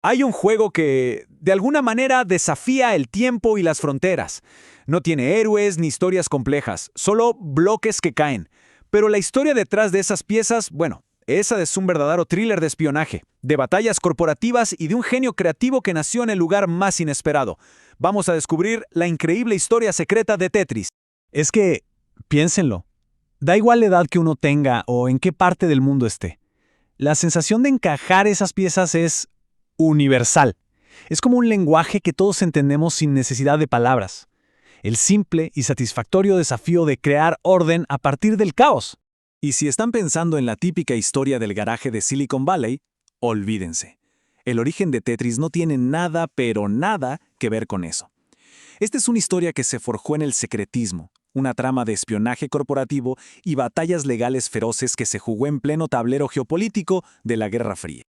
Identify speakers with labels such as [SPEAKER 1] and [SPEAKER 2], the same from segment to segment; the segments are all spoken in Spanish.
[SPEAKER 1] Hay un juego que, de alguna manera, desafía el tiempo y las fronteras. No tiene héroes ni historias complejas, solo bloques que caen. Pero la historia detrás de esas piezas, bueno, esa es un verdadero thriller de espionaje, de batallas corporativas y de un genio creativo que nació en el lugar más inesperado. Vamos a descubrir la increíble historia secreta de Tetris.
[SPEAKER 2] Es que, piénsenlo, da igual la edad que uno tenga o en qué parte del mundo esté. La sensación de encajar esas piezas es universal. Es como un lenguaje que todos entendemos sin necesidad de palabras. El simple y satisfactorio desafío de crear orden a partir del caos.
[SPEAKER 1] Y si están pensando en la típica historia del garaje de Silicon Valley, olvídense. El origen de Tetris no tiene nada, pero nada que ver con eso. Esta es una historia que se forjó en el secretismo, una trama de espionaje corporativo y batallas legales feroces que se jugó en pleno tablero geopolítico de la Guerra Fría.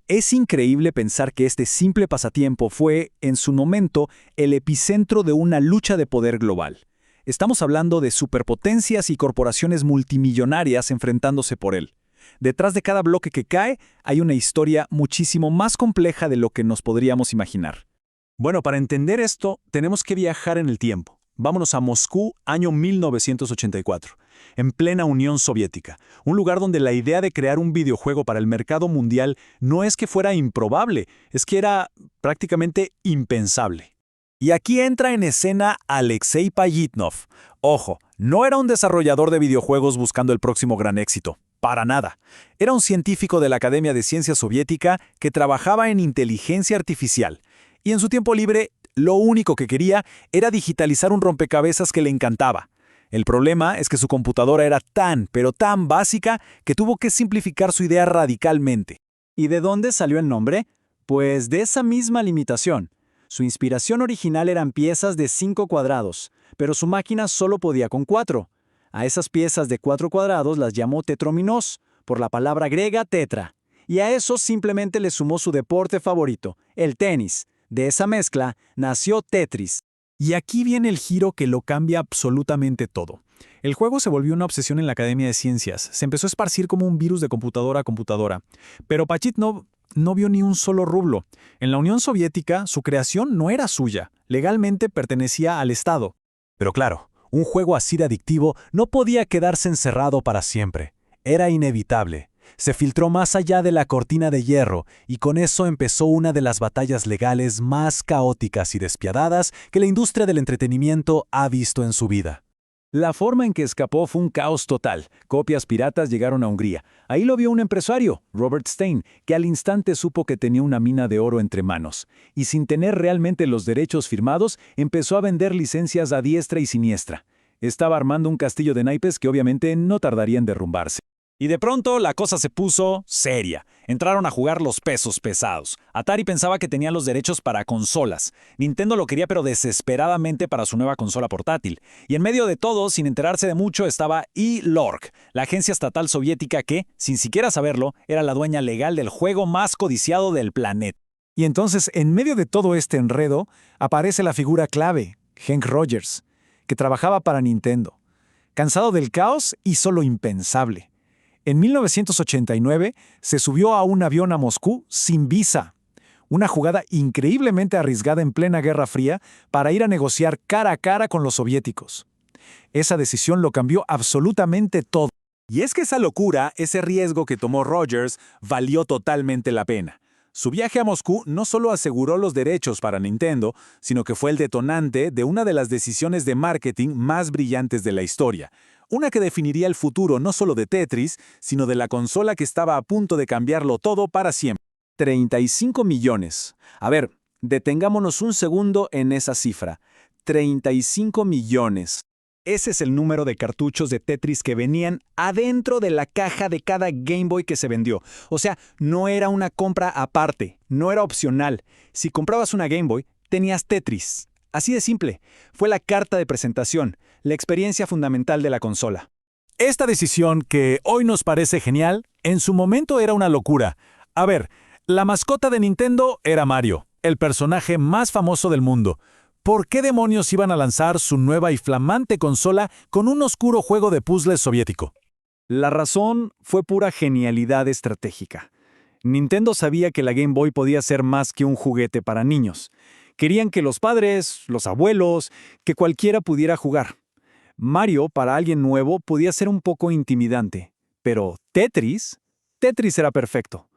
[SPEAKER 1] Es increíble pensar que este simple pasatiempo fue, en su momento, el epicentro de una lucha de poder global. Estamos hablando de superpotencias y corporaciones multimillonarias enfrentándose por él. Detrás de cada bloque que cae hay una historia muchísimo más compleja de lo que nos podríamos imaginar. Bueno, para entender esto, tenemos que viajar en el tiempo. Vámonos a Moscú, año 1984, en plena Unión Soviética, un lugar donde la idea de crear un videojuego para el mercado mundial no es que fuera improbable, es que era prácticamente impensable. Y aquí entra en escena Alexei Pajitnov. Ojo, no era un desarrollador de videojuegos buscando el próximo gran éxito, para nada. Era un científico de la Academia de Ciencias Soviética que trabajaba en inteligencia artificial, y en su tiempo libre lo único que quería era digitalizar un rompecabezas que le encantaba. El problema es que su computadora era tan, pero tan básica que tuvo que simplificar su idea radicalmente.
[SPEAKER 2] ¿Y de dónde salió el nombre? Pues de esa misma limitación. Su inspiración original eran piezas de 5 cuadrados, pero su máquina solo podía con 4. A esas piezas de 4 cuadrados las llamó tetrominos, por la palabra griega tetra. Y a eso simplemente le sumó su deporte favorito, el tenis. De esa mezcla nació Tetris.
[SPEAKER 1] Y aquí viene el giro que lo cambia absolutamente todo. El juego se volvió una obsesión en la Academia de Ciencias. Se empezó a esparcir como un virus de computadora a computadora. Pero Pajitnov no vio ni un solo rublo. En la Unión Soviética, su creación no era suya. Legalmente pertenecía al Estado. Pero claro, un juego así de adictivo no podía quedarse encerrado para siempre. Era inevitable. Se filtró más allá de la cortina de hierro y con eso empezó una de las batallas legales más caóticas y despiadadas que la industria del entretenimiento ha visto en su vida. La forma en que escapó fue un caos total. Copias piratas llegaron a Hungría. Ahí lo vio un empresario, Robert Stein, que al instante supo que tenía una mina de oro entre manos. Y sin tener realmente los derechos firmados, empezó a vender licencias a diestra y siniestra. Estaba armando un castillo de naipes que obviamente no tardaría en derrumbarse. Y de pronto la cosa se puso seria. Entraron a jugar los pesos pesados. Atari pensaba que tenía los derechos para consolas. Nintendo lo quería pero desesperadamente para su nueva consola portátil. Y en medio de todo, sin enterarse de mucho, estaba E-Lorg, la agencia estatal soviética que, sin siquiera saberlo, era la dueña legal del juego más codiciado del planeta. Y entonces, en medio de todo este enredo, aparece la figura clave, Hank Rogers, que trabajaba para Nintendo. Cansado del caos, hizo lo impensable. En 1989 se subió a un avión a Moscú sin visa. Una jugada increíblemente arriesgada en plena Guerra Fría para ir a negociar cara a cara con los soviéticos. Esa decisión lo cambió absolutamente todo. Y es que esa locura, ese riesgo que tomó Rogers, valió totalmente la pena. Su viaje a Moscú no solo aseguró los derechos para Nintendo, sino que fue el detonante de una de las decisiones de marketing más brillantes de la historia. Una que definiría el futuro no solo de Tetris, sino de la consola que estaba a punto de cambiarlo todo para siempre. 35 millones. A ver, detengámonos un segundo en esa cifra. 35 millones. Ese es el número de cartuchos de Tetris que venían adentro de la caja de cada Game Boy que se vendió. O sea, no era una compra aparte, no era opcional. Si comprabas una Game Boy, tenías Tetris. Así de simple. Fue la carta de presentación, la experiencia fundamental de la consola. Esta decisión, que hoy nos parece genial, en su momento era una locura. A ver, la mascota de Nintendo era Mario, el personaje más famoso del mundo. ¿Por qué demonios iban a lanzar su nueva y flamante consola con un oscuro juego de puzzles soviético? La razón fue pura genialidad estratégica.
[SPEAKER 2] Nintendo sabía que la Game Boy podía ser más que un juguete para niños. Querían que los padres, los abuelos, que cualquiera pudiera jugar. Mario, para alguien nuevo, podía ser un poco intimidante. Pero Tetris era perfecto.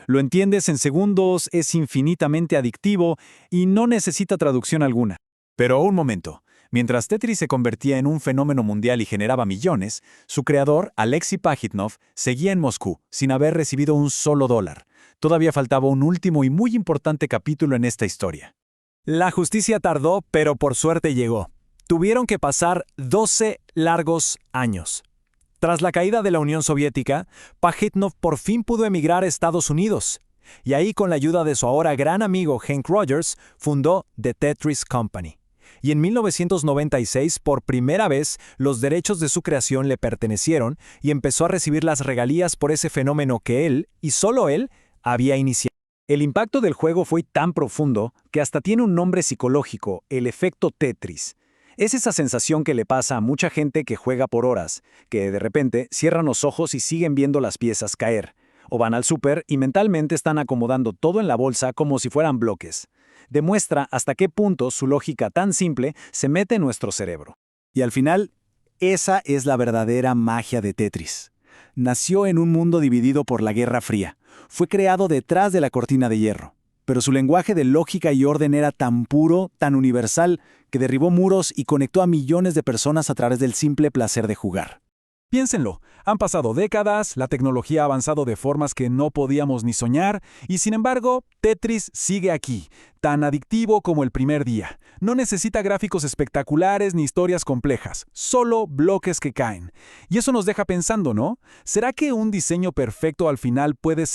[SPEAKER 2] Lo entiendes en segundos, es infinitamente adictivo y no necesita traducción alguna.
[SPEAKER 1] Pero un momento. Mientras Tetris se convertía en un fenómeno mundial y generaba millones, su creador, Alexei Pajitnov, seguía en Moscú, sin haber recibido un solo dólar. Todavía faltaba un último y muy importante capítulo en esta historia.
[SPEAKER 2] La justicia tardó, pero por suerte llegó. Tuvieron que pasar 12 largos años. Tras la caída de la Unión Soviética, Pajitnov por fin pudo emigrar a Estados Unidos. Y ahí, con la ayuda de su ahora gran amigo Hank Rogers, fundó The Tetris Company. Y en 1996, por primera vez, los derechos de su creación le pertenecieron y empezó a recibir las regalías por ese fenómeno que él, y solo él, había iniciado. El impacto del juego fue tan profundo que hasta tiene un nombre psicológico, el efecto Tetris. Es esa sensación que le pasa a mucha gente que juega por horas, que de repente cierran los ojos y siguen viendo las piezas caer, o van al súper y mentalmente están acomodando todo en la bolsa como si fueran bloques. Demuestra hasta qué punto su lógica tan simple se mete en nuestro cerebro. Y al final, esa es la verdadera magia de Tetris. Nació en un mundo dividido por la Guerra Fría. Fue creado detrás de la cortina de hierro. Pero su lenguaje de lógica y orden era tan puro, tan universal, que derribó muros y conectó a millones de personas a través del simple placer de jugar.
[SPEAKER 1] Piénsenlo, han pasado décadas, la tecnología ha avanzado de formas que no podíamos ni soñar, y sin embargo, Tetris sigue aquí, tan adictivo como el primer día. No necesita gráficos espectaculares ni historias complejas, solo bloques que caen. Y eso nos deja pensando, ¿no? ¿Será que un diseño perfecto al final puede ser